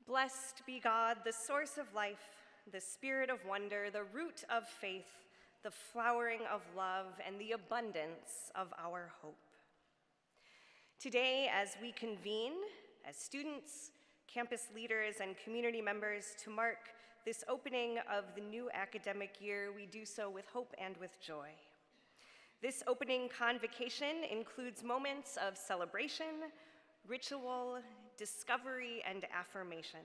Blessed be God, the source of life, the spirit of wonder, the root of faith, the flowering of love, and the abundance of our hope. Today, as we convene as students, campus leaders, and community members to mark this opening of the new academic year, we do so with hope and with joy. This opening convocation includes moments of celebration, ritual, discovery, and affirmation.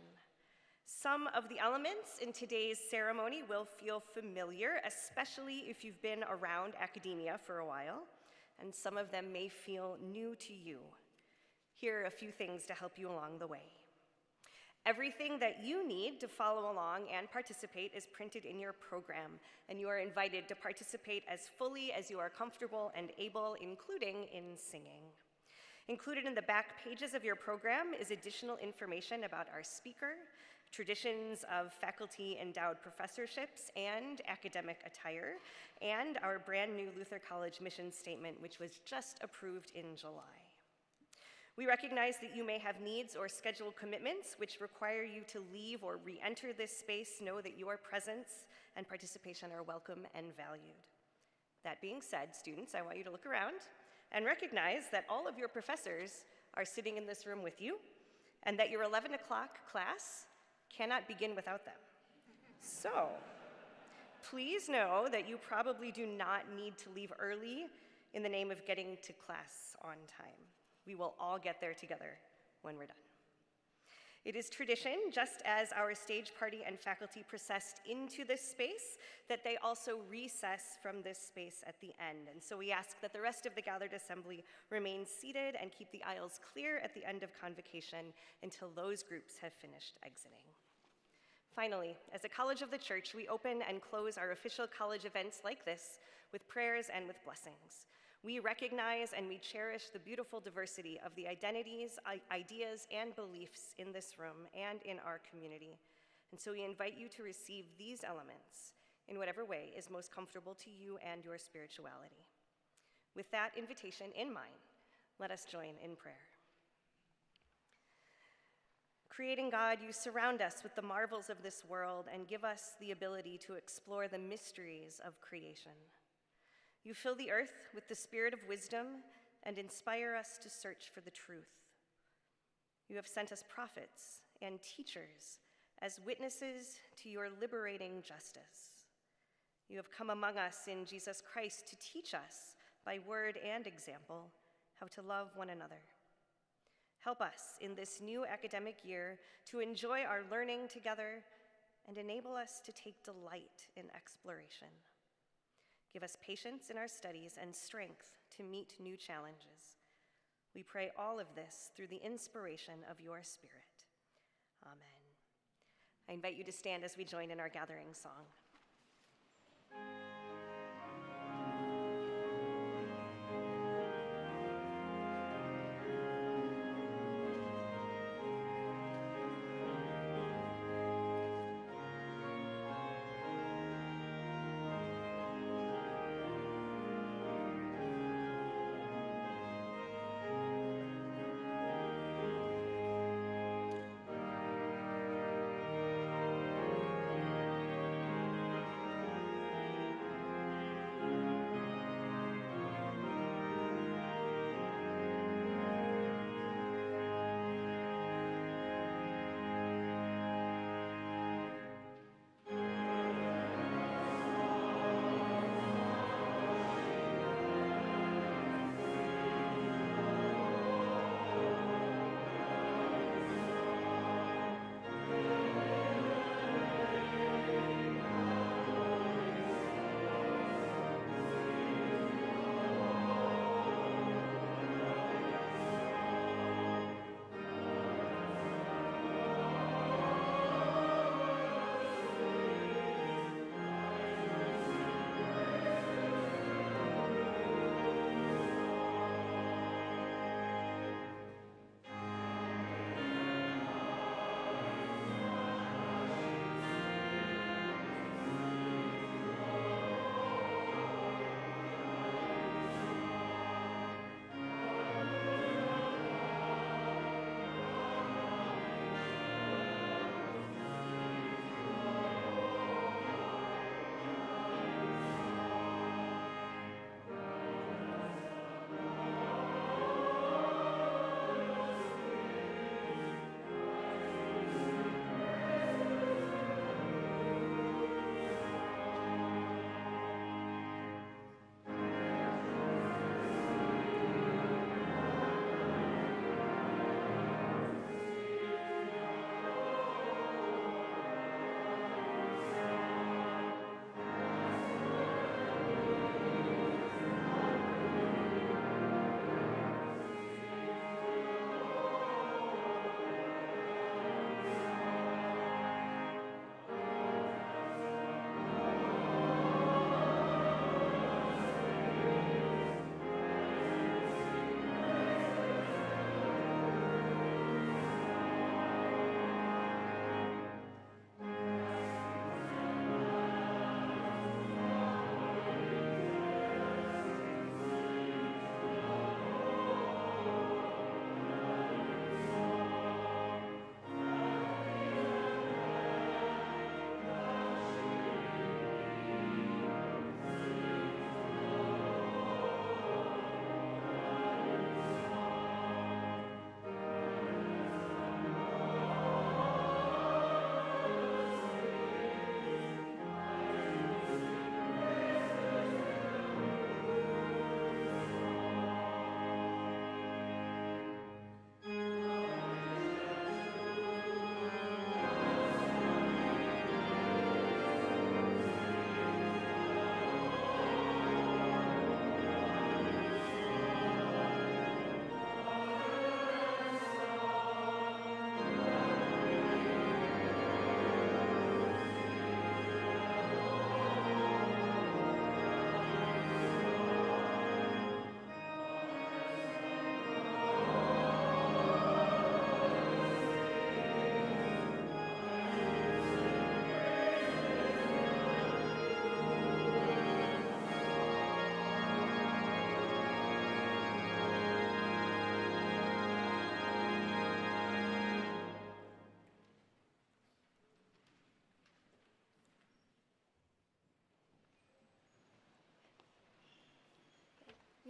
Some of the elements in today's ceremony will feel familiar, especially if you've been around academia for a while, and some of them may feel new to you. Here are a few things to help you along the way. Everything that you need to follow along and participate is printed in your program, and you are invited to participate as fully as you are comfortable and able, including in singing. Included in the back pages of your program is additional information about our speaker, traditions of faculty-endowed professorships and academic attire, and our brand new Luther College mission statement, which was just approved in July. We recognize that you may have needs or schedule commitments which require you to leave or re-enter this space. Know that your presence and participation are welcome and valued. That being said, students, I want you to look around and recognize that all of your professors are sitting in this room with you, and that your 11 o'clock class cannot begin without them. So, please know that you probably do not need to leave early in the name of getting to class on time. We will all get there together when we're done. It is tradition, just as our stage party and faculty processed into this space, that they also recess from this space at the end. And so we ask that the rest of the gathered assembly remain seated and keep the aisles clear at the end of convocation until those groups have finished exiting. Finally, as a college of the church, we open and close our official college events like this with prayers and with blessings. We recognize and we cherish the beautiful diversity of the identities, ideas, and beliefs in this room and in our community. And so we invite you to receive these elements in whatever way is most comfortable to you and your spirituality. With that invitation in mind, let us join in prayer. Creating God, you surround us with the marvels of this world and give us the ability to explore the mysteries of creation. You fill the earth with the spirit of wisdom and inspire us to search for the truth. You have sent us prophets and teachers as witnesses to your liberating justice. You have come among us in Jesus Christ to teach us by word and example how to love one another. Help us in this new academic year to enjoy our learning together and enable us to take delight in exploration. Give us patience in our studies and strength to meet new challenges. We pray all of this through the inspiration of your Spirit. Amen. I invite you to stand as we join in our gathering song.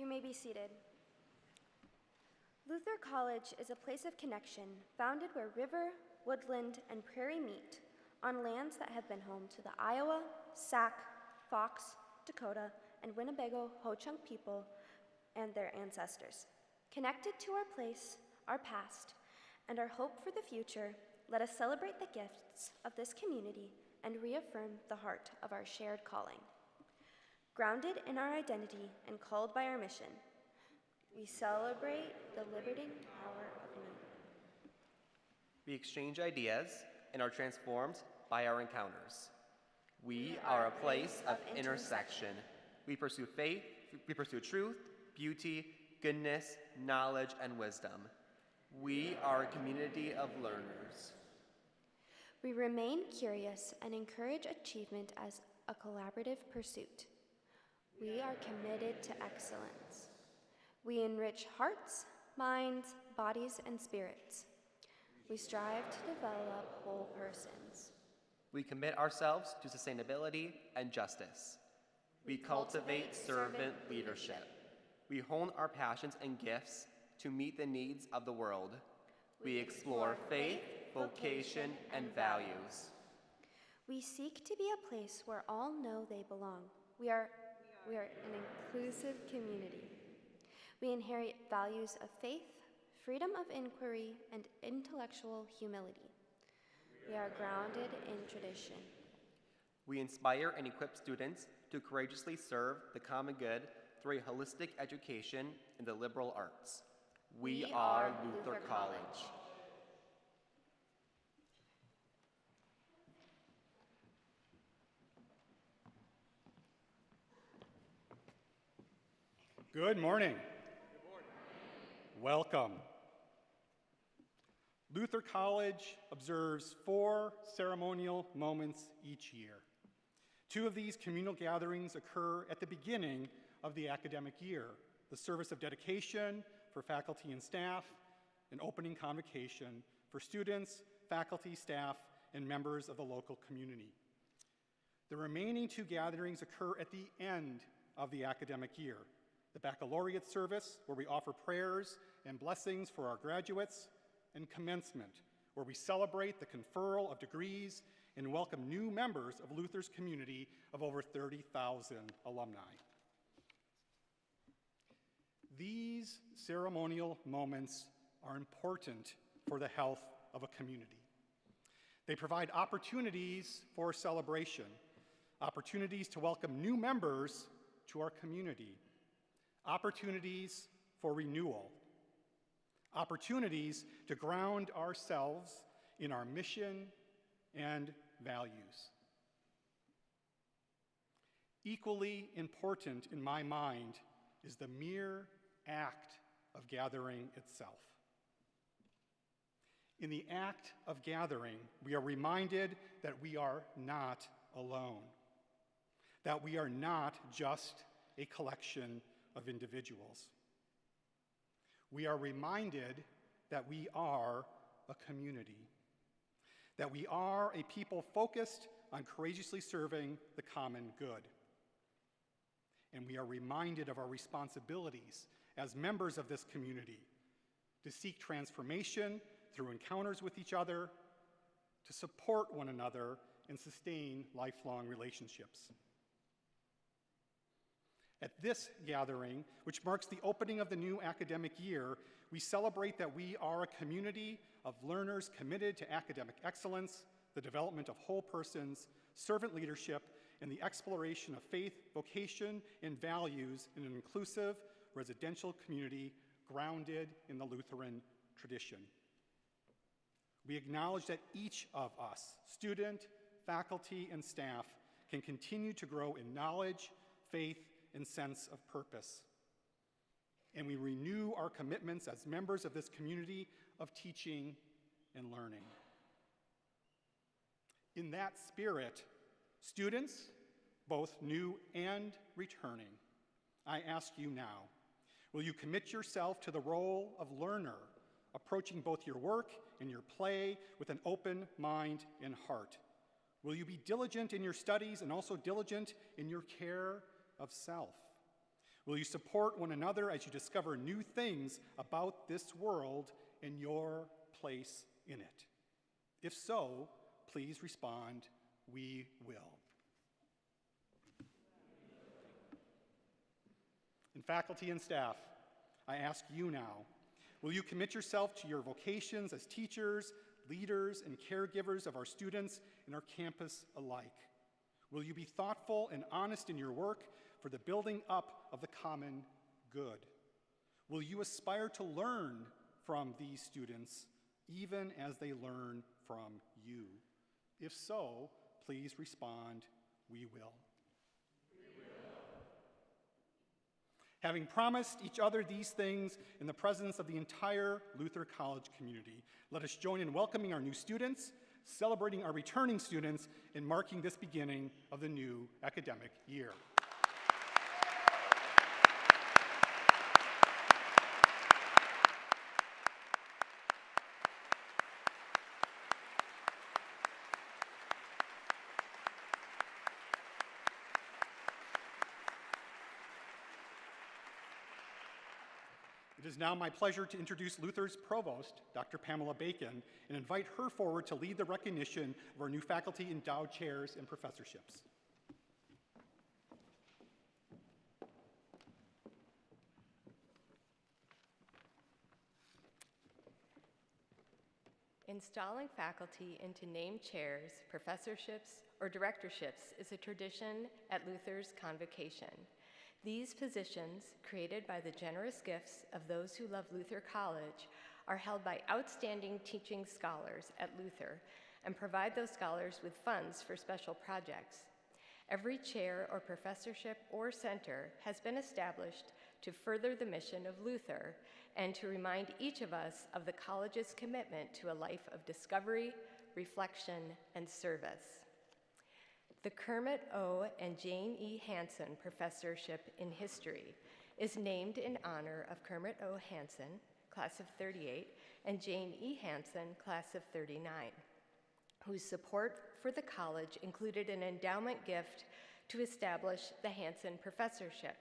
You may be seated. Luther College is a place of connection founded where river, woodland, and prairie meet on lands that have been home to the Iowa, Sac, Fox, Dakota, and Winnebago Ho-Chunk people and their ancestors. Connected to our place, our past, and our hope for the future, let us celebrate the gifts of this community and reaffirm the heart of our shared calling. Grounded in our identity and called by our mission, we celebrate the liberating power of me. We exchange ideas and are transformed by our encounters. We are a place of intersection. We pursue faith, we pursue truth, beauty, goodness, knowledge, and wisdom. We are a community of learners. We remain curious and encourage achievement as a collaborative pursuit. We are committed to excellence. We enrich hearts, minds, bodies, and spirits. We strive to develop whole persons. We commit ourselves to sustainability and justice. We cultivate servant leadership. We hone our passions and gifts to meet the needs of the world. We explore faith, vocation, and values. We seek to be a place where all know they belong. We are an inclusive community. We inherit values of faith, freedom of inquiry, and intellectual humility. We are grounded in tradition. We inspire and equip students to courageously serve the common good through a holistic education in the liberal arts. We are Luther College. Good morning. Welcome. Luther College observes 4 ceremonial moments each year. 2 of these communal gatherings occur at the beginning of the academic year: the service of dedication for faculty and staff, and opening convocation for students, faculty, staff, and members of the local community. The remaining 2 gatherings occur at the end of the academic year: the baccalaureate service, where we offer prayers and blessings for our graduates, and commencement, where we celebrate the conferral of degrees and welcome new members of Luther's community of over 30,000 alumni. These ceremonial moments are important for the health of a community. They provide opportunities for celebration, opportunities to welcome new members to our community, opportunities for renewal, opportunities to ground ourselves in our mission and values. Equally important in my mind is the mere act of gathering itself. In the act of gathering, we are reminded that we are not alone, that we are not just a collection of individuals. We are reminded that we are a community, that we are a people focused on courageously serving the common good. And we are reminded of our responsibilities as members of this community to seek transformation through encounters with each other, to support one another, and sustain lifelong relationships. At this gathering, which marks the opening of the new academic year, we celebrate that we are a community of learners committed to academic excellence, the development of whole persons, servant leadership, and the exploration of faith, vocation, and values in an inclusive residential community grounded in the Lutheran tradition. We acknowledge that each of us, student, faculty, and staff, can continue to grow in knowledge, faith, and sense of purpose. And we renew our commitments as members of this community of teaching and learning. In that spirit, students, both new and returning, I ask you now, will you commit yourself to the role of learner, approaching both your work and your play with an open mind and heart? Will you be diligent in your studies and also diligent in your care of self? Will you support one another as you discover new things about this world and your place in it? If so, please respond, "We will." And faculty and staff, I ask you now, will you commit yourself to your vocations as teachers, leaders, and caregivers of our students and our campus alike? Will you be thoughtful and honest in your work for the building up of the common good? Will you aspire to learn from these students even as they learn from you? If so, please respond, "We will." Having promised each other these things in the presence of the entire Luther College community, let us join in welcoming our new students, celebrating our returning students, and marking this beginning of the new academic year. It is now my pleasure to introduce Luther's provost, Dr. Pamela Bacon, and invite her forward to lead the recognition of our new faculty endowed chairs and professorships. Installing faculty into named chairs, professorships, or directorships is a tradition at Luther's Convocation. These positions, created by the generous gifts of those who love Luther College, are held by outstanding teaching scholars at Luther and provide those scholars with funds for special projects. Every chair or professorship or center has been established to further the mission of Luther and to remind each of us of the college's commitment to a life of discovery, reflection, and service. The Kermit O. and Jane E. Hansen Professorship in History is named in honor of Kermit O. Hansen, class of 38, and Jane E. Hansen, class of 39, whose support for the college included an endowment gift to establish the Hansen Professorship.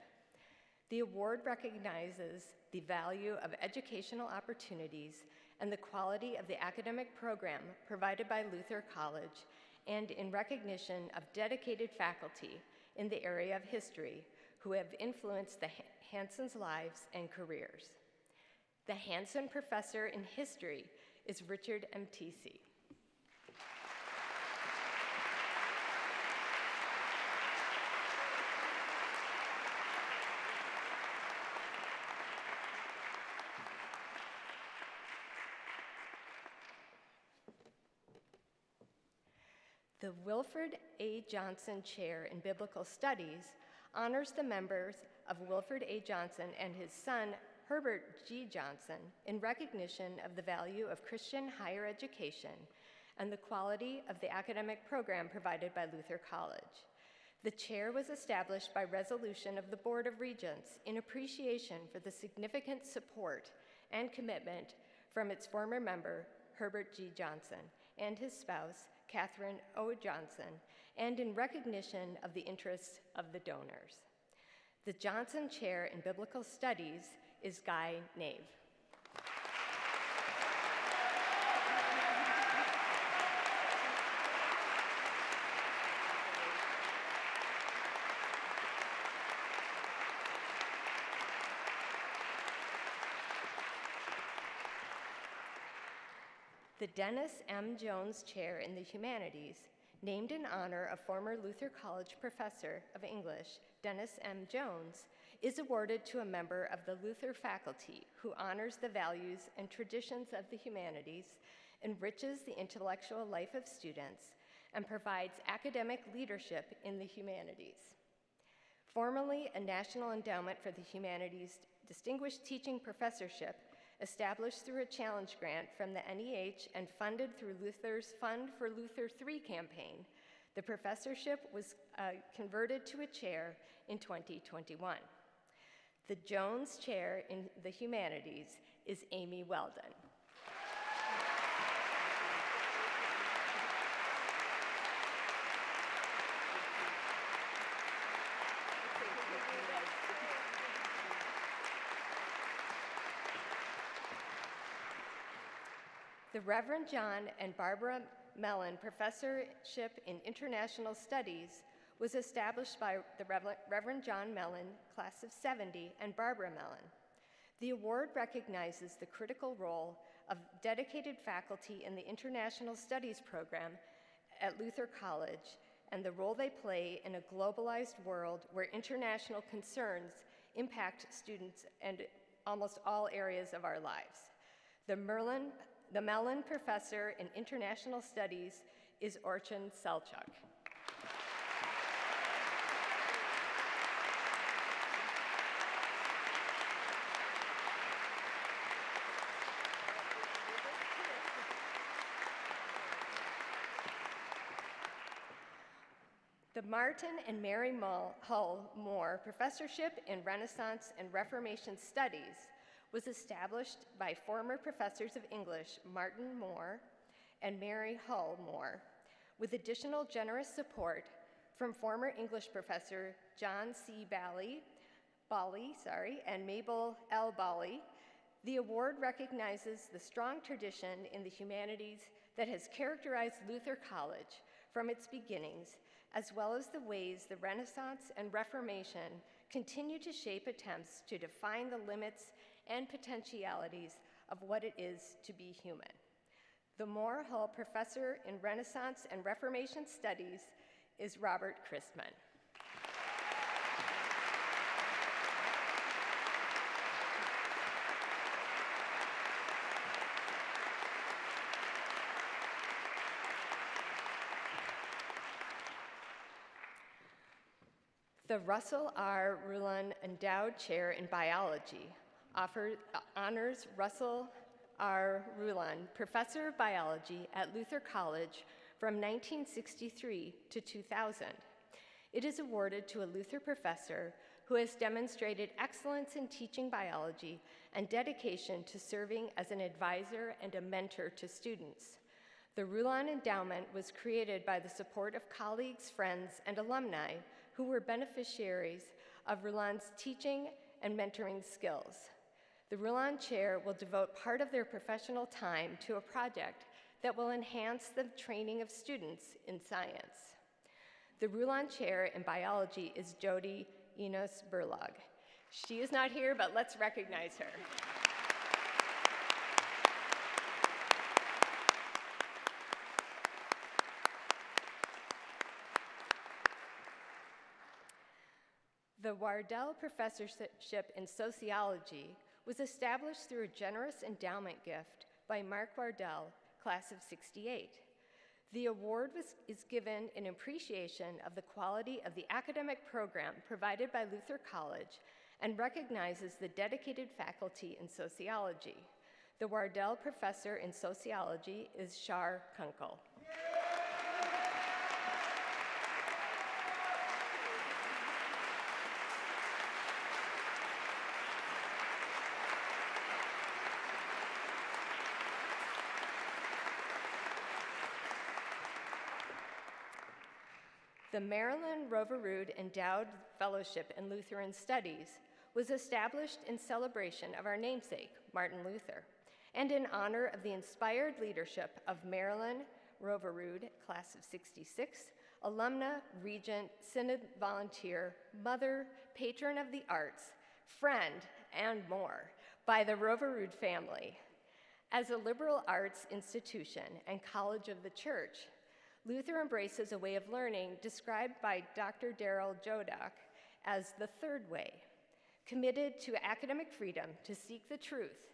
The award recognizes the value of educational opportunities and the quality of the academic program provided by Luther College, and in recognition of dedicated faculty in the area of history who have influenced the Hansen's lives and careers. The Hansen Professor in History is Richard M. Tisi. The Wilford A. Johnson Chair in Biblical Studies honors the members of Wilford A. Johnson and his son, Herbert G. Johnson, in recognition of the value of Christian higher education and the quality of the academic program provided by Luther College. The chair was established by resolution of the Board of Regents in appreciation for the significant support and commitment from its former member, Herbert G. Johnson, and his spouse, Catherine O. Johnson, and in recognition of the interests of the donors. The Johnson Chair in Biblical Studies is Guy Nave. The Dennis M. Jones Chair in the Humanities, named in honor of former Luther College professor of English, Dennis M. Jones, is awarded to a member of the Luther faculty who honors the values and traditions of the humanities, enriches the intellectual life of students, and provides academic leadership in the humanities. Formerly a National Endowment for the Humanities Distinguished Teaching Professorship, established through a challenge grant from the NEH and funded through Luther's Fund for Luther III campaign, the professorship was converted to a chair in 2021. The Jones Chair in the Humanities is Amy Weldon. The Reverend John and Barbara Mellon Professorship in International Studies was established by the Reverend John Mellon, class of '70, and Barbara Mellon. The award recognizes the critical role of dedicated faculty in the International Studies program at Luther College and the role they play in a globalized world where international concerns impact students and almost all areas of our lives. The Mellon Professor in International Studies is Orchan Selchuk. The Martin and Mary Hull Moore Professorship in Renaissance and Reformation Studies was established by former professors of English Martin Moore and Mary Hull Moore, with additional generous support from former English professor John C. Bally, and Mabel L. Bally. The award recognizes the strong tradition in the humanities that has characterized Luther College from its beginnings, as well as the ways the Renaissance and Reformation continue to shape attempts to define the limits and potentialities of what it is to be human. The Moore Hull Professor in Renaissance and Reformation Studies is Robert Christman. The Russell R. Rulon Endowed Chair in Biology honors Russell R. Rulon, Professor of Biology at Luther College from 1963 to 2000. It is awarded to a Luther professor who has demonstrated excellence in teaching biology and dedication to serving as an advisor and a mentor to students. The Rulon Endowment was created by the support of colleagues, friends, and alumni who were beneficiaries of Rulon's teaching and mentoring skills. The Rulon Chair will devote part of their professional time to a project that will enhance the training of students in science. The Rulon Chair in Biology is Jody Enos Burlog. She is not here, but let's recognize her. The Wardell Professorship in Sociology was established through a generous endowment gift by Mark Wardell, class of '68. The award is given in appreciation of the quality of the academic program provided by Luther College and recognizes the dedicated faculty in sociology. The Wardell Professor in Sociology is Shar Kunkel. The Marilyn Roverud Endowed Fellowship in Lutheran Studies was established in celebration of our namesake, Martin Luther, and in honor of the inspired leadership of Marilyn Roverud, class of '66, alumna, regent, synod volunteer, mother, patron of the arts, friend, and more, by the Roverud family. As a liberal arts institution and college of the church, Luther embraces a way of learning described by Dr. Darrell Jodak as the third way, committed to academic freedom to seek the truth,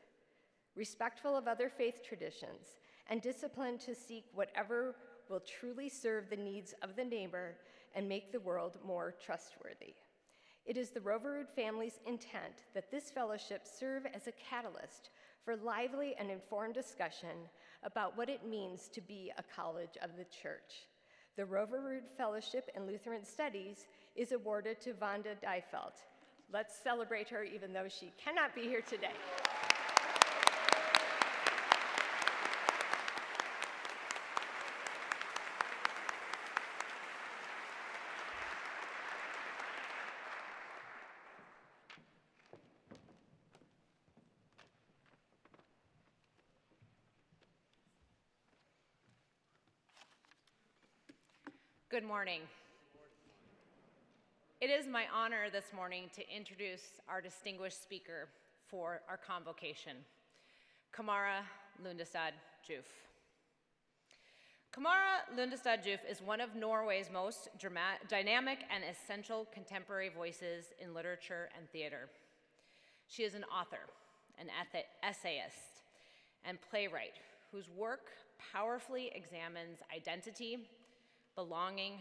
respectful of other faith traditions, and disciplined to seek whatever will truly serve the needs of the neighbor and make the world more trustworthy. It is the Roverud family's intent that this fellowship serve as a catalyst for lively and informed discussion about what it means to be a college of the church. The Roverud Fellowship in Lutheran Studies is awarded to Wanda Deifelt. Let's celebrate her even though she cannot be here today. Good morning. It is my honor this morning to introduce our distinguished speaker for our convocation, Camara Lundestad Joof. Camara Lundestad Joof is one of Norway's most dynamic and essential contemporary voices in literature and theater. She is an author, an essayist, and playwright whose work powerfully examines identity, belonging,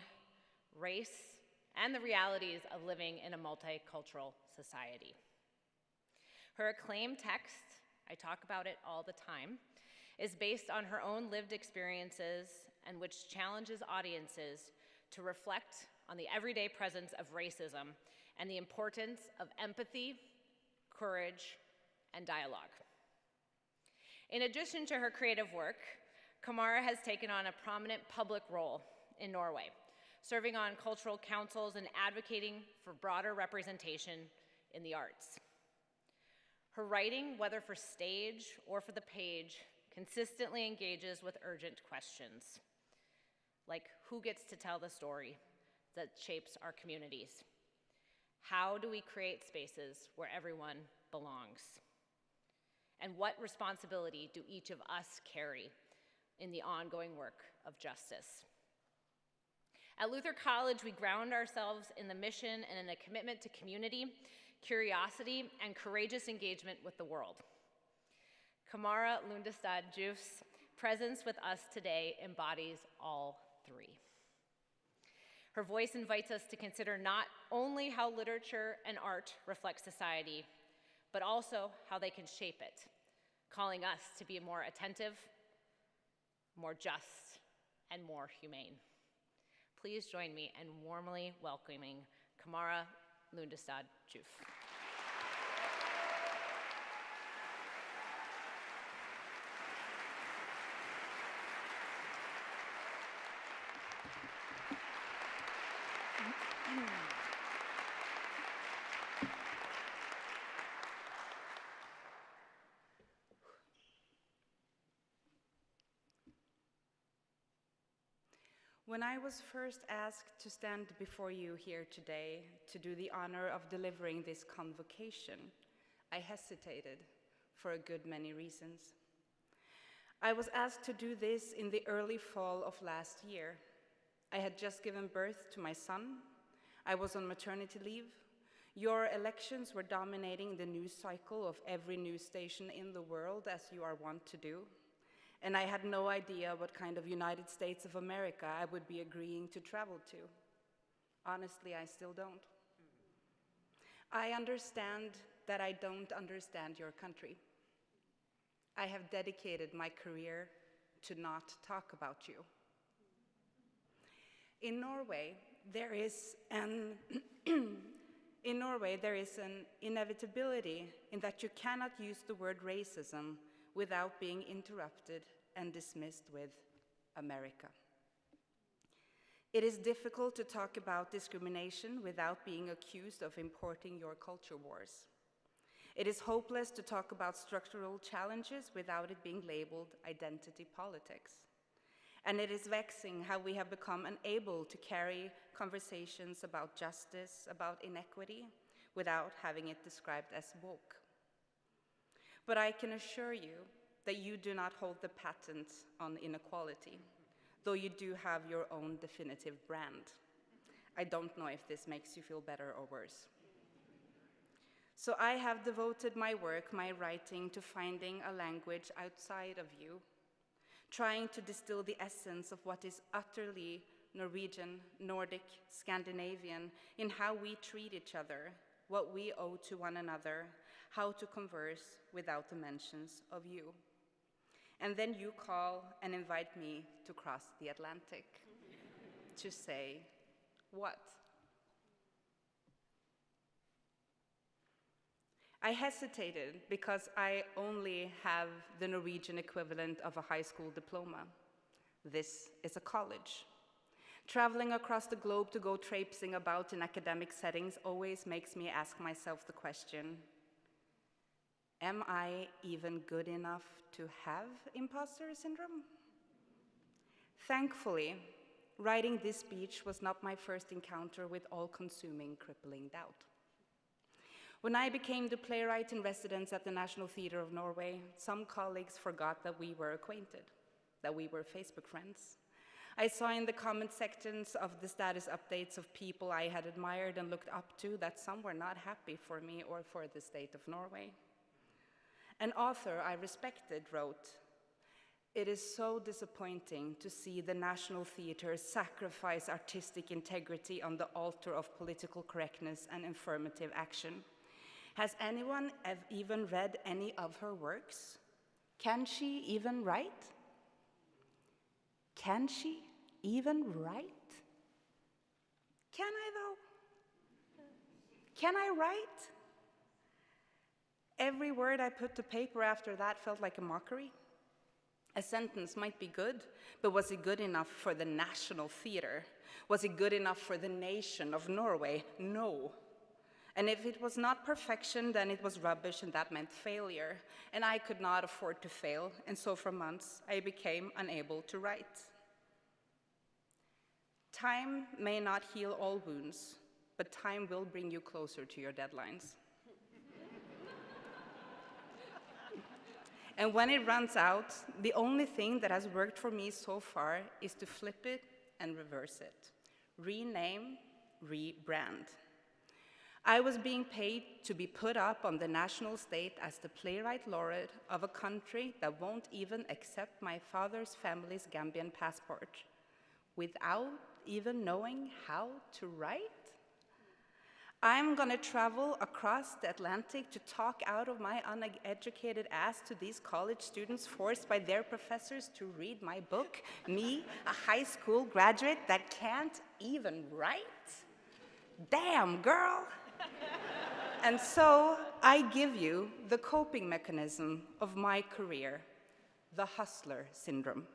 race, and the realities of living in a multicultural society. Her acclaimed text, I talk about it all the time, is based on her own lived experiences and which challenges audiences to reflect on the everyday presence of racism and the importance of empathy, courage, and dialogue. In addition to her creative work, Camara has taken on a prominent public role in Norway, serving on cultural councils and advocating for broader representation in the arts. Her writing, whether for stage or for the page, consistently engages with urgent questions, like who gets to tell the story that shapes our communities? How do we create spaces where everyone belongs? And what responsibility do each of us carry in the ongoing work of justice? At Luther College, we ground ourselves in the mission and in a commitment to community, curiosity, and courageous engagement with the world. Camara Lundestad Joof's presence with us today embodies all three. Her voice invites us to consider not only how literature and art reflect society, but also how they can shape it, calling us to be more attentive, more just, and more humane. Please join me in warmly welcoming Camara Lundestad Joof. When I was first asked to stand before you here today to do the honor of delivering this convocation, I hesitated for a good many reasons. I was asked to do this in the early fall of last year. I had just given birth to my son. I was on maternity leave. Your elections were dominating the news cycle of every news station in the world, as you are wont to do. And I had no idea what kind of United States of America I would be agreeing to travel to. Honestly, I still don't. I understand that I don't understand your country. I have dedicated my career to not talk about you. In Norway, there is an inevitability in that you cannot use the word racism without being interrupted and dismissed with America. It is difficult to talk about discrimination without being accused of importing your culture wars. It is hopeless to talk about structural challenges without it being labeled identity politics. And it is vexing how we have become unable to carry conversations about justice, about inequity, without having it described as woke. But I can assure you that you do not hold the patent on inequality, though you do have your own definitive brand. I don't know if this makes you feel better or worse. So I have devoted my work, my writing, to finding a language outside of you, trying to distill the essence of what is utterly Norwegian, Nordic, Scandinavian in how we treat each other, what we owe to one another, how to converse without the mentions of you. And then you call and invite me to cross the Atlantic to say, what? I hesitated because I only have the Norwegian equivalent of a high school diploma. This is a college. Traveling across the globe to go traipsing about in academic settings always makes me ask myself the question, am I even good enough to have imposter syndrome? Thankfully, writing this speech was not my first encounter with all-consuming, crippling doubt. When I became the playwright in residence at the National Theatre of Norway, some colleagues forgot that we were acquainted, that we were Facebook friends. I saw in the comment sections of the status updates of people I had admired and looked up to that some were not happy for me or for the state of Norway. An author I respected wrote, "It is so disappointing to see the National Theatre sacrifice artistic integrity on the altar of political correctness and affirmative action. Has anyone even read any of her works? Can she even write? Can she even write? Can I though? Can I write?" Every word I put to paper after that felt like a mockery. A sentence might be good, but was it good enough for the National Theatre? Was it good enough for the nation of Norway? No. And if it was not perfection, then it was rubbish, and that meant failure. And I could not afford to fail, and so for months I became unable to write. Time may not heal all wounds, but time will bring you closer to your deadlines. And when it runs out, the only thing that has worked for me so far is to flip it and reverse it. Rename, rebrand. I was being paid to be put up on the national stage as the playwright laureate of a country that won't even accept my father's family's Gambian passport, without even knowing how to write? I'm gonna travel across the Atlantic to talk out of my uneducated ass to these college students forced by their professors to read my book, me, a high school graduate that can't even write? Damn, girl. And so I give you the coping mechanism of my career, the hustler syndrome.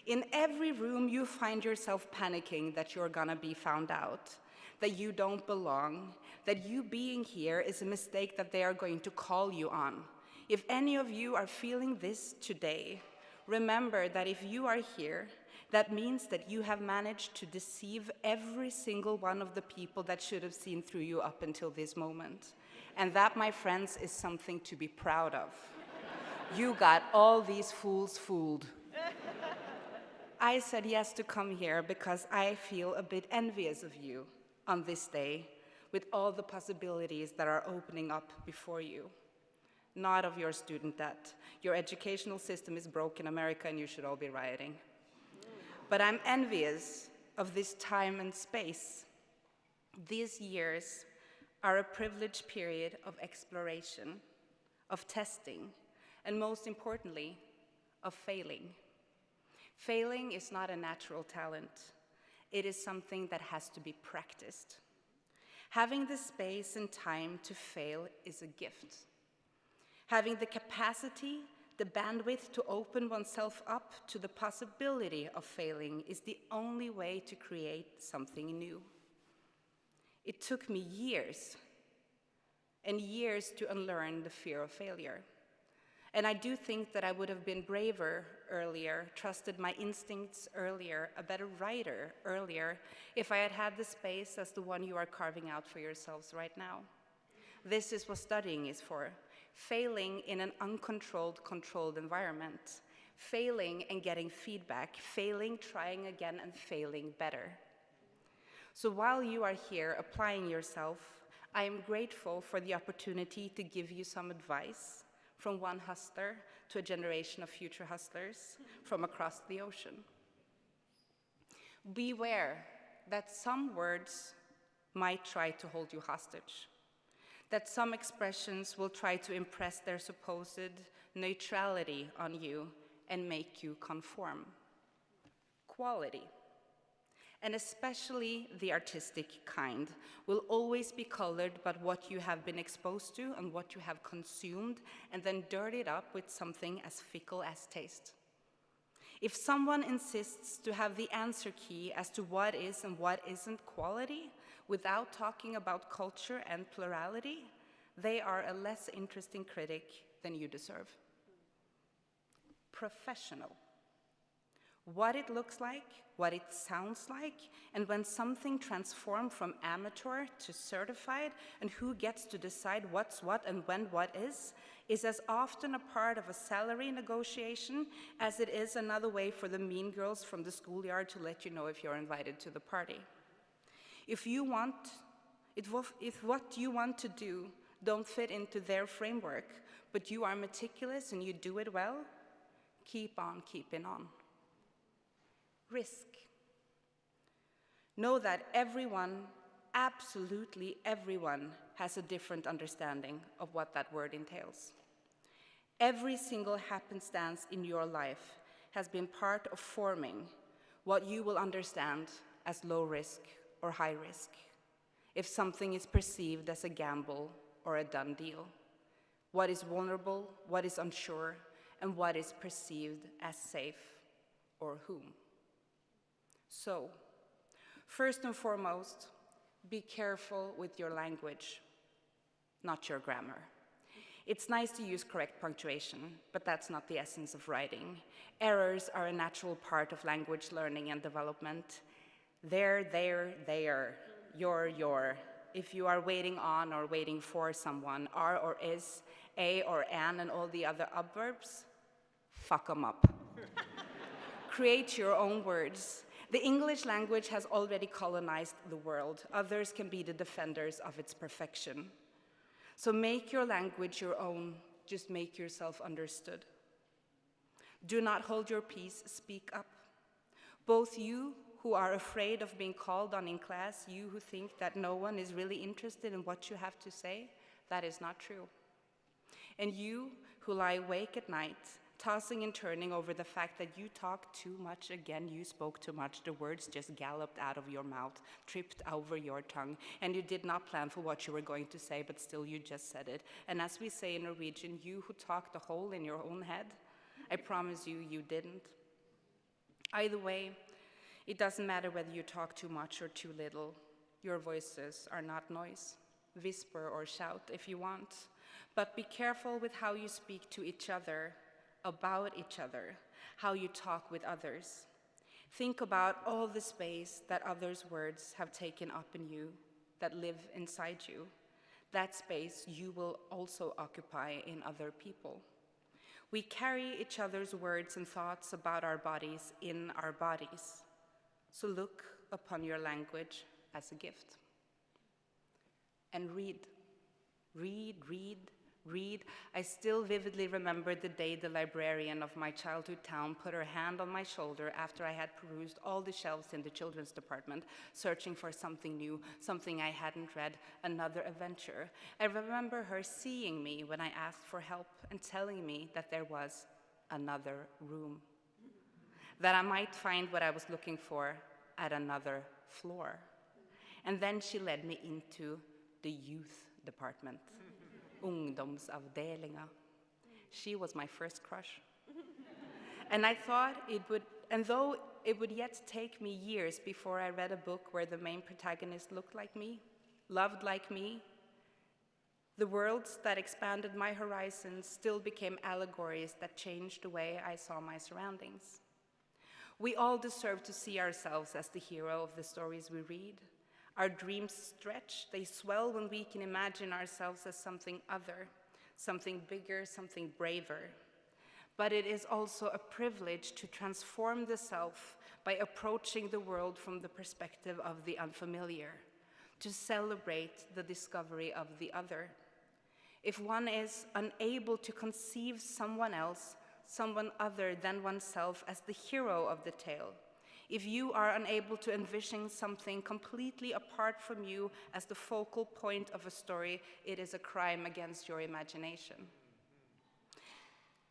In every room, you find yourself panicking that you're gonna be found out, that you don't belong, that you being here is a mistake that they are going to call you on. If any of you are feeling this today, remember that if you are here, that means that you have managed to deceive every single one of the people that should have seen through you up until this moment. And that, my friends, is something to be proud of. You got all these fools fooled. I said yes to come here because I feel a bit envious of you on this day, with all the possibilities that are opening up before you. Not of your student debt. Your educational system is broke in America and you should all be rioting. But I'm envious of this time and space. These years are a privileged period of exploration, of testing, and most importantly, of failing. Failing is not a natural talent. It is something that has to be practiced. Having the space and time to fail is a gift. Having the capacity, the bandwidth to open oneself up to the possibility of failing is the only way to create something new. It took me years and years to unlearn the fear of failure. And I do think that I would have been braver earlier, trusted my instincts earlier, a better writer earlier, if I had had the space as the one you are carving out for yourselves right now. This is what studying is for. Failing in an uncontrolled, controlled environment. Failing and getting feedback. Failing, trying again, and failing better. So while you are here applying yourself, I am grateful for the opportunity to give you some advice from one hustler to a generation of future hustlers from across the ocean. Beware that some words might try to hold you hostage, that some expressions will try to impress their supposed neutrality on you and make you conform. Quality, and especially the artistic kind, will always be colored by what you have been exposed to and what you have consumed, and then dirtied up with something as fickle as taste. If someone insists to have the answer key as to what is and what isn't quality, without talking about culture and plurality, they are a less interesting critic than you deserve. Professional. what it looks like, what it sounds like, and when something transformed from amateur to certified, and who gets to decide what's what and when what is as often a part of a salary negotiation as it is another way for the mean girls from the schoolyard to let you know if you're invited to the party. If what you want to do don't fit into their framework, but you are meticulous and you do it well, keep on keeping on. Risk. Know that everyone, absolutely everyone, has a different understanding of what that word entails. Every single happenstance in your life has been part of forming what you will understand as low risk or high risk, if something is perceived as a gamble or a done deal, what is vulnerable, what is unsure, and what is perceived as safe or whom. So, first and foremost, be careful with your language, not your grammar. It's nice to use correct punctuation, but that's not the essence of writing. Errors are a natural part of language learning and development. There, your. If you are waiting on or waiting for someone, are or is, a or an, and all the other adverbs, fuck them up. Create your own words. The English language has already colonized the world. Others can be the defenders of its perfection. So make your language your own. Just make yourself understood. Do not hold your peace. Speak up. Both you who are afraid of being called on in class, you who think that no one is really interested in what you have to say, that is not true. And you who lie awake at night, tossing and turning over the fact that you talk too much again, you spoke too much, the words just galloped out of your mouth, tripped over your tongue, and you did not plan for what you were going to say, but still you just said it. And as we say in Norwegian, you who talked a hole in your own head, I promise you, you didn't. Either way, it doesn't matter whether you talk too much or too little. Your voices are not noise. Whisper or shout if you want, but be careful with how you speak to each other, about each other, how you talk with others. Think about all the space that others' words have taken up in you, that live inside you. That space you will also occupy in other people. We carry each other's words and thoughts about our bodies in our bodies. So look upon your language as a gift. And read. Read, read, read. I still vividly remember the day the librarian of my childhood town put her hand on my shoulder after I had perused all the shelves in the children's department, searching for something new, something I hadn't read, another adventure. I remember her seeing me when I asked for help and telling me that there was another room, that I might find what I was looking for at another floor. And then she led me into the youth department. Ungdomsavdelinga. She was my first crush. And I thought and though it would yet take me years before I read a book where the main protagonist looked like me, loved like me, the worlds that expanded my horizons still became allegories that changed the way I saw my surroundings. We all deserve to see ourselves as the hero of the stories we read. Our dreams stretch, they swell when we can imagine ourselves as something other, something bigger, something braver. But it is also a privilege to transform the self by approaching the world from the perspective of the unfamiliar, to celebrate the discovery of the other. If one is unable to conceive someone else, someone other than oneself as the hero of the tale, if you are unable to envision something completely apart from you as the focal point of a story, it is a crime against your imagination.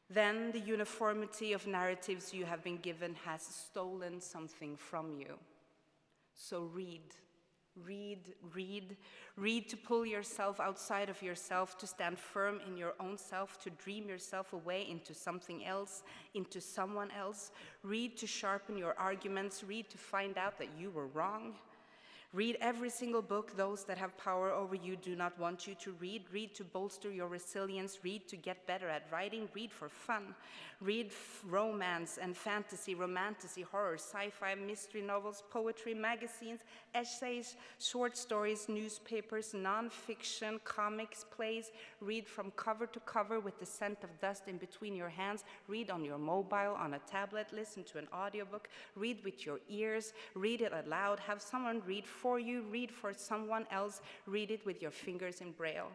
Then the uniformity of narratives you have been given has stolen something from you. So read. Read, read, read to pull yourself outside of yourself, to stand firm in your own self, to dream yourself away into something else, into someone else. Read to sharpen your arguments, read to find out that you were wrong. Read every single book those that have power over you do not want you to read. Read to bolster your resilience. Read to get better at writing. Read for fun. Read romance and fantasy, romantasy, horror, sci-fi, mystery novels, poetry, magazines, essays, short stories, newspapers, non-fiction, comics, plays. Read from cover to cover with the scent of dust in between your hands. Read on your mobile, on a tablet. Listen to an audiobook. Read with your ears. Read it aloud. Have someone read for you. Read for someone else. Read it with your fingers in Braille.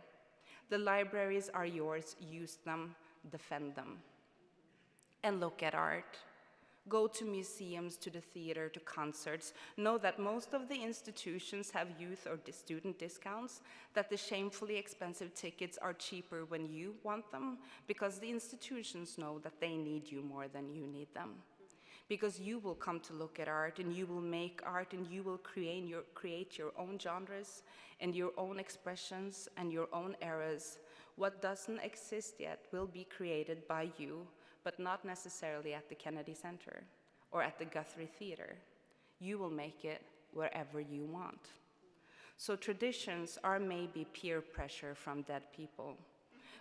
The libraries are yours. Use them. Defend them. And look at art. Go to museums, to the theater, to concerts. Know that most of the institutions have youth or student discounts, that the shamefully expensive tickets are cheaper when you want them, because the institutions know that they need you more than you need them. Because you will come to look at art, and you will make art, and you will create your own genres, and your own expressions, and your own eras. What doesn't exist yet will be created by you, but not necessarily at the Kennedy Center or at the Guthrie Theater. You will make it wherever you want. So traditions are maybe peer pressure from dead people,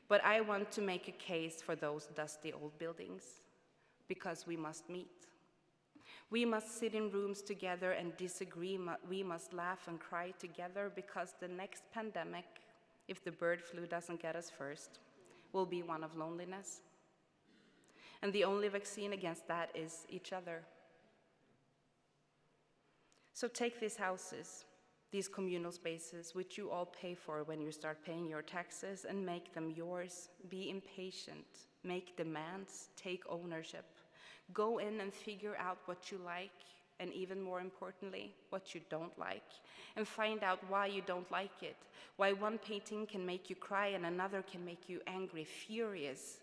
but I want to make a case for those dusty old buildings, because we must meet. We must sit in rooms together and disagree. We must laugh and cry together, because the next pandemic, if the bird flu doesn't get us first, will be one of loneliness. And the only vaccine against that is each other. So take these houses, these communal spaces, which you all pay for when you start paying your taxes, and make them yours. Be impatient, make demands, take ownership. Go in and figure out what you like, and even more importantly, what you don't like, and find out why you don't like it, why one painting can make you cry and another can make you angry, furious,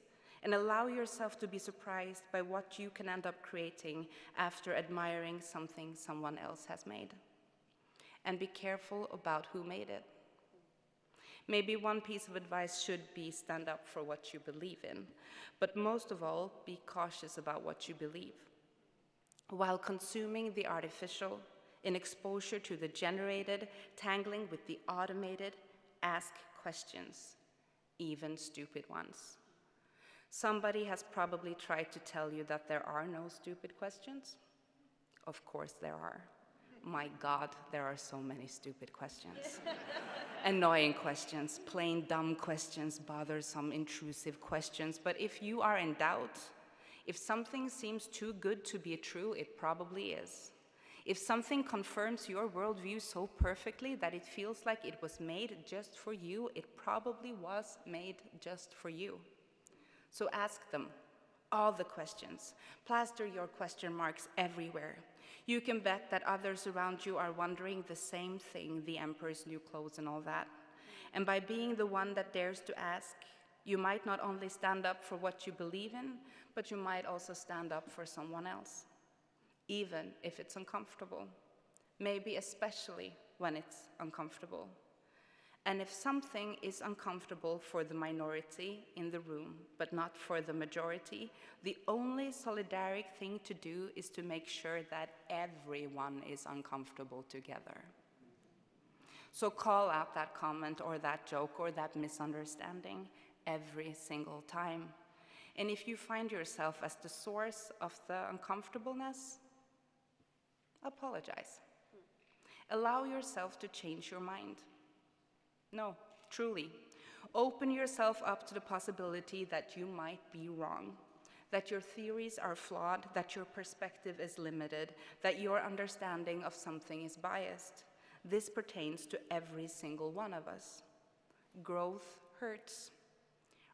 and allow yourself to be surprised by what you can end up creating after admiring something someone else has made. And be careful about who made it. Maybe one piece of advice should be stand up for what you believe in, but most of all, be cautious about what you believe. While consuming the artificial, in exposure to the generated, tangling with the automated, ask questions, even stupid ones. Somebody has probably tried to tell you that there are no stupid questions. Of course there are. My God, there are so many stupid questions. Annoying questions, plain dumb questions, bothersome, intrusive questions. But if you are in doubt, if something seems too good to be true, it probably is. If something confirms your worldview so perfectly that it feels like it was made just for you, it probably was made just for you. So ask them, all the questions. Plaster your question marks everywhere. You can bet that others around you are wondering the same thing, the emperor's new clothes and all that. And by being the one that dares to ask, you might not only stand up for what you believe in, but you might also stand up for someone else, even if it's uncomfortable, maybe especially when it's uncomfortable. And if something is uncomfortable for the minority in the room, but not for the majority, the only solidaric thing to do is to make sure that everyone is uncomfortable together. So call out that comment or that joke or that misunderstanding every single time. And if you find yourself as the source of the uncomfortableness, apologize. Allow yourself to change your mind. No, truly. Open yourself up to the possibility that you might be wrong, that your theories are flawed, that your perspective is limited, that your understanding of something is biased. This pertains to every single one of us. Growth hurts.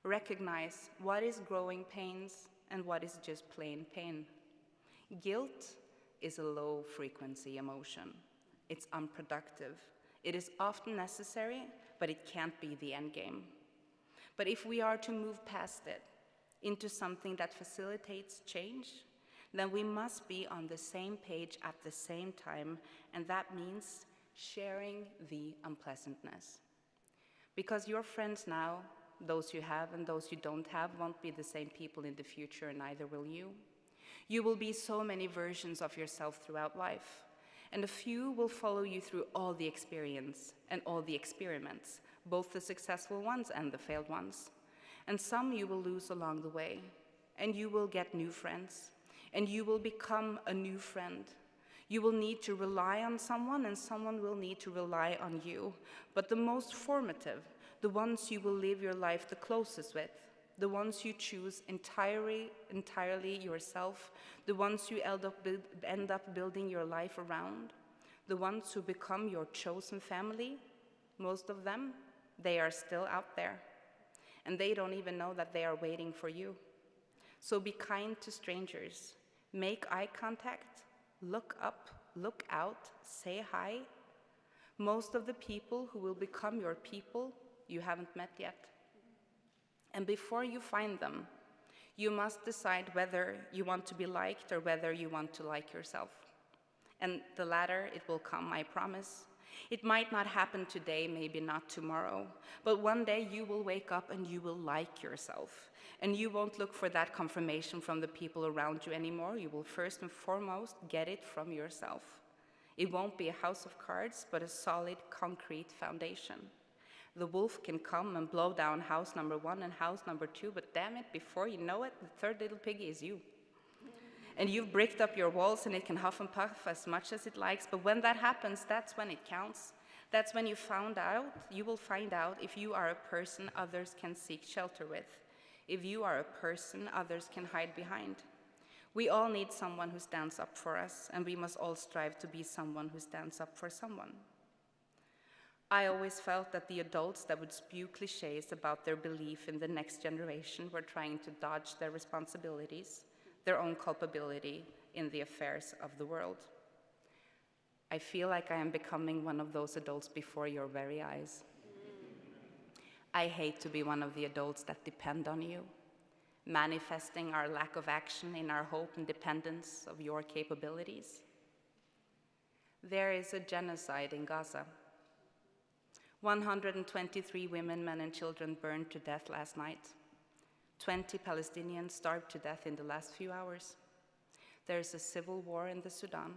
Recognize what is growing pains and what is just plain pain. Guilt is a low-frequency emotion. It's unproductive. It is often necessary, but it can't be the end game. But if we are to move past it into something that facilitates change, then we must be on the same page at the same time, and that means sharing the unpleasantness. Because your friends now, those you have and those you don't have, won't be the same people in the future, and neither will you. You will be so many versions of yourself throughout life. And a few will follow you through all the experience and all the experiments, both the successful ones and the failed ones. And some you will lose along the way, and you will get new friends, and you will become a new friend. You will need to rely on someone, and someone will need to rely on you. But the most formative, the ones you will live your life the closest with, the ones you choose entirely yourself, the ones you end up building your life around, the ones who become your chosen family, most of them, they are still out there. And they don't even know that they are waiting for you. So be kind to strangers. Make eye contact. Look up, look out, say hi. Most of the people who will become your people, you haven't met yet. And before you find them, you must decide whether you want to be liked or whether you want to like yourself. And the latter, it will come, I promise. It might not happen today, maybe not tomorrow, but one day you will wake up and you will like yourself. And you won't look for that confirmation from the people around you anymore. You will first and foremost get it from yourself. It won't be a house of cards, but a solid, concrete foundation. The wolf can come and blow down house number 1 and house number 2, but damn it, before you know it, the third little piggy is you. And you've bricked up your walls and it can huff and puff as much as it likes, but when that happens, that's when it counts. That's when you will find out if you are a person others can seek shelter with, if you are a person others can hide behind. We all need someone who stands up for us, and we must all strive to be someone who stands up for someone. I always felt that the adults that would spew cliches about their belief in the next generation were trying to dodge their responsibilities, their own culpability in the affairs of the world. I feel like I am becoming one of those adults before your very eyes. I hate to be one of the adults that depend on you, manifesting our lack of action in our hope and dependence of your capabilities. There is a genocide in Gaza. 123 women, men, and children burned to death last night. 20 Palestinians starved to death in the last few hours. There is a civil war in the Sudan,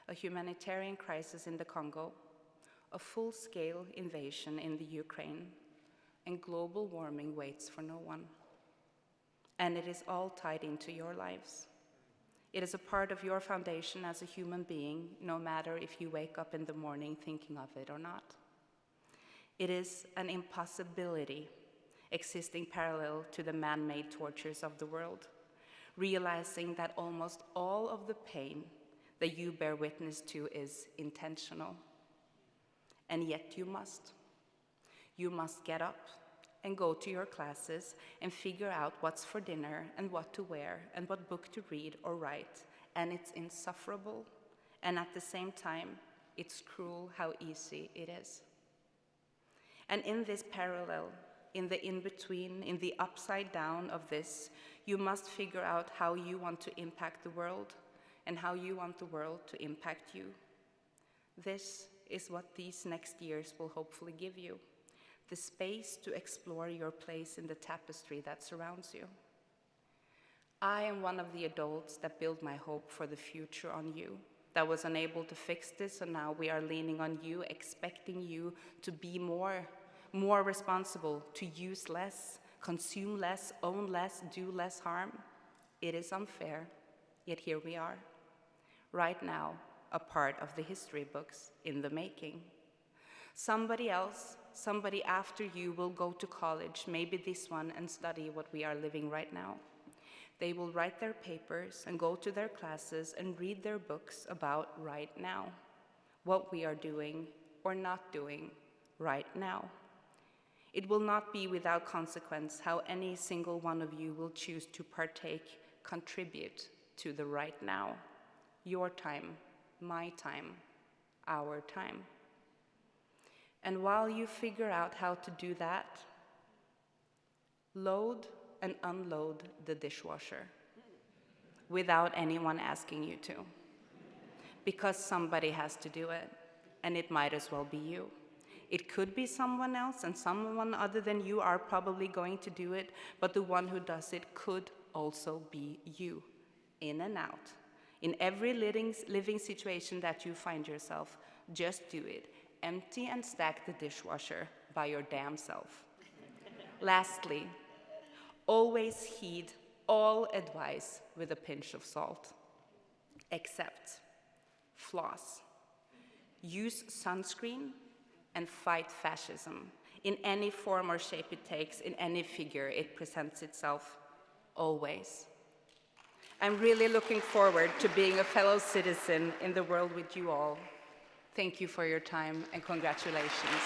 a humanitarian crisis in the Congo, a full-scale invasion in the Ukraine, and global warming waits for no one. And it is all tied into your lives. It is a part of your foundation as a human being, no matter if you wake up in the morning thinking of it or not. It is an impossibility existing parallel to the man-made tortures of the world, realizing that almost all of the pain that you bear witness to is intentional. And yet you must. You must get up and go to your classes and figure out what's for dinner and what to wear and what book to read or write. And it's insufferable. And at the same time, it's cruel how easy it is. And in this parallel, in the in-between, in the upside down of this, you must figure out how you want to impact the world and how you want the world to impact you. This is what these next years will hopefully give you, the space to explore your place in the tapestry that surrounds you. I am one of the adults that build my hope for the future on you, that was unable to fix this, so now we are leaning on you, expecting you to be more responsible, to use less, consume less, own less, do less harm. It is unfair, yet here we are, right now, a part of the history books in the making. Somebody else, somebody after you will go to college, maybe this one, and study what we are living right now. They will write their papers and go to their classes and read their books about right now, what we are doing or not doing right now. It will not be without consequence how any single one of you will choose to partake, contribute to the right now. Your time, my time, our time. And while you figure out how to do that, load and unload the dishwasher without anyone asking you to. Because somebody has to do it, and it might as well be you. It could be someone else, and someone other than you are probably going to do it, but the one who does it could also be you, in and out, In every living situation that you find yourself, just do it. Empty and stack the dishwasher by your damn self. Lastly, always heed all advice with a pinch of salt, except floss. Use sunscreen and fight fascism in any form or shape it takes, in any figure it presents itself, always. I'm really looking forward to being a fellow citizen in the world with you all. Thank you for your time and congratulations.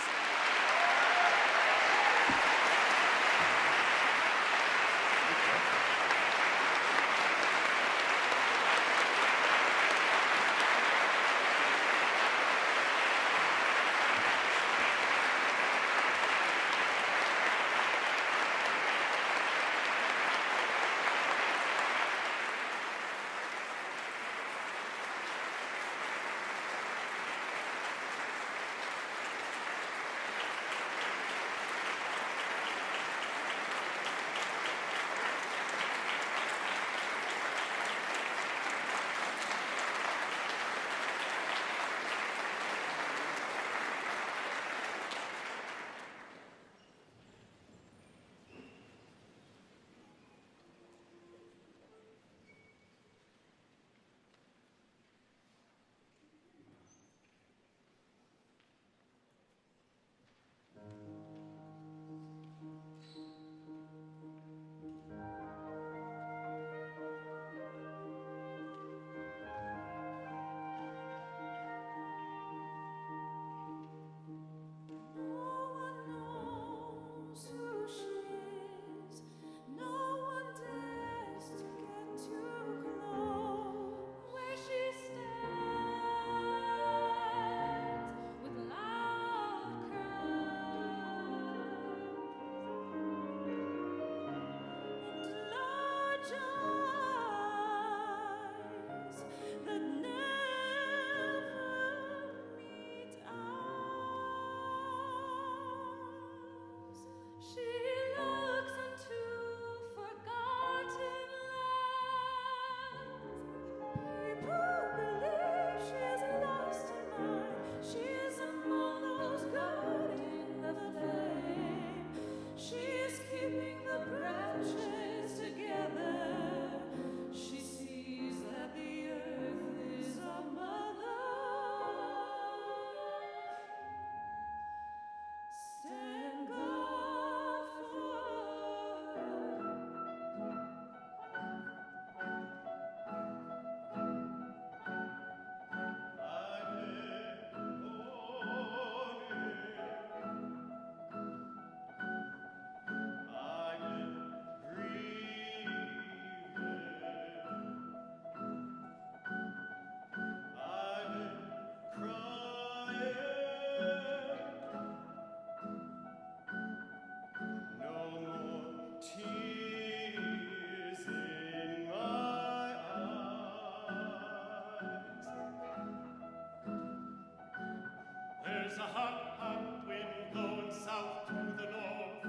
There's a hot, hot wind blowing south to the north,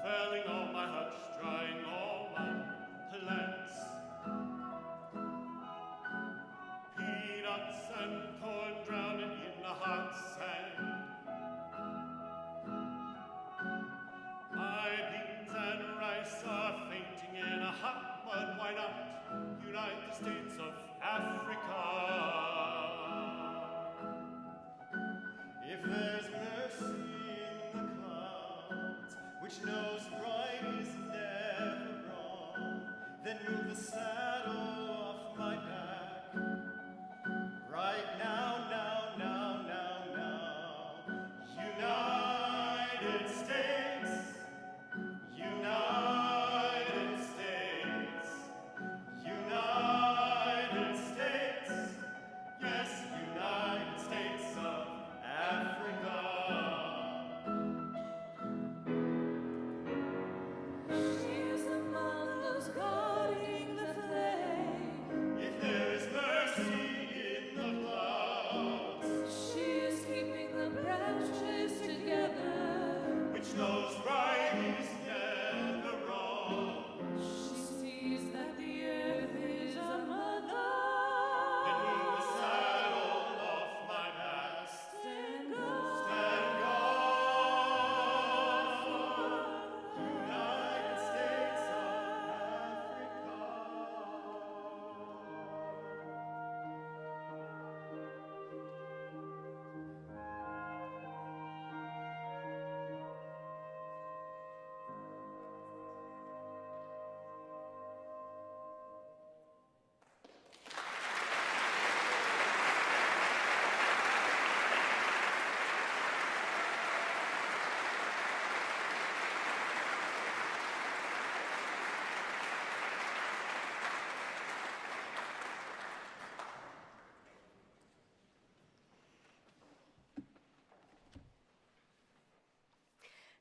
felling all my hutch, drying all my plants. Peanuts and corn drowning in the hot sand. My beans and rice are fainting in a hot mud. Why not United States of Africa?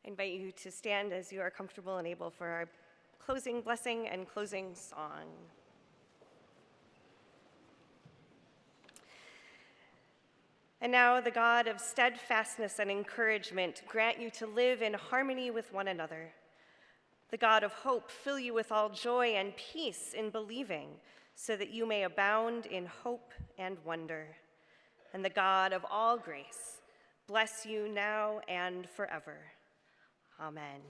I invite you to stand as you are comfortable and able for our closing blessing and closing song. And now the God of steadfastness and encouragement grant you to live in harmony with one another. The God of hope fill you with all joy and peace in believing, so that you may abound in hope and wonder. And the God of all grace bless you now and forever. Amen.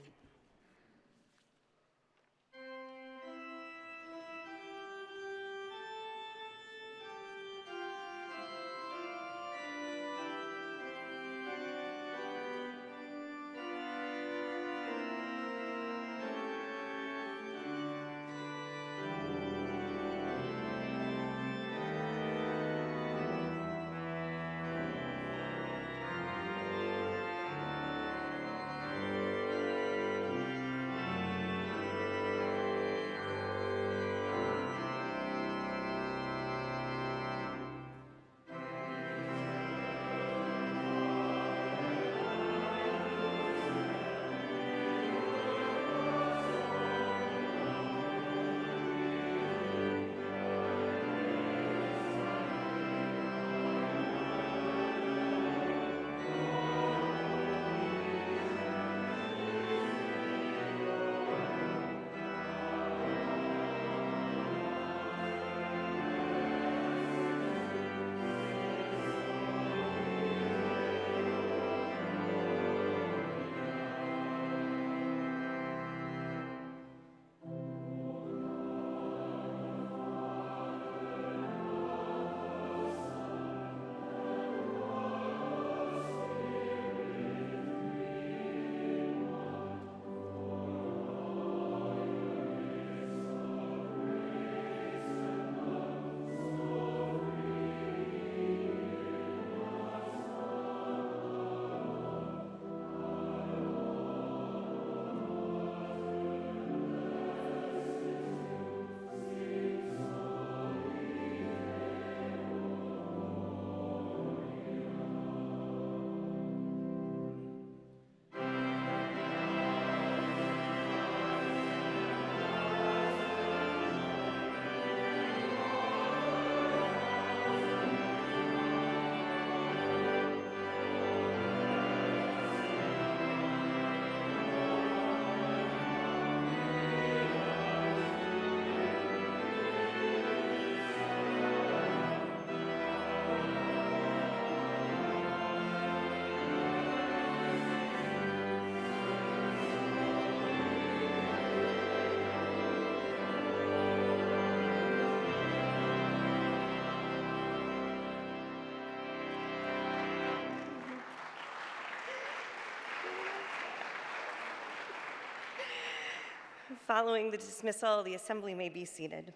Following the dismissal, the assembly may be seated.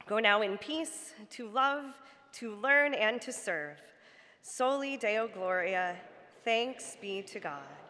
Go now in peace to love, to learn, and to serve. Soli Deo Gloria, thanks be to God.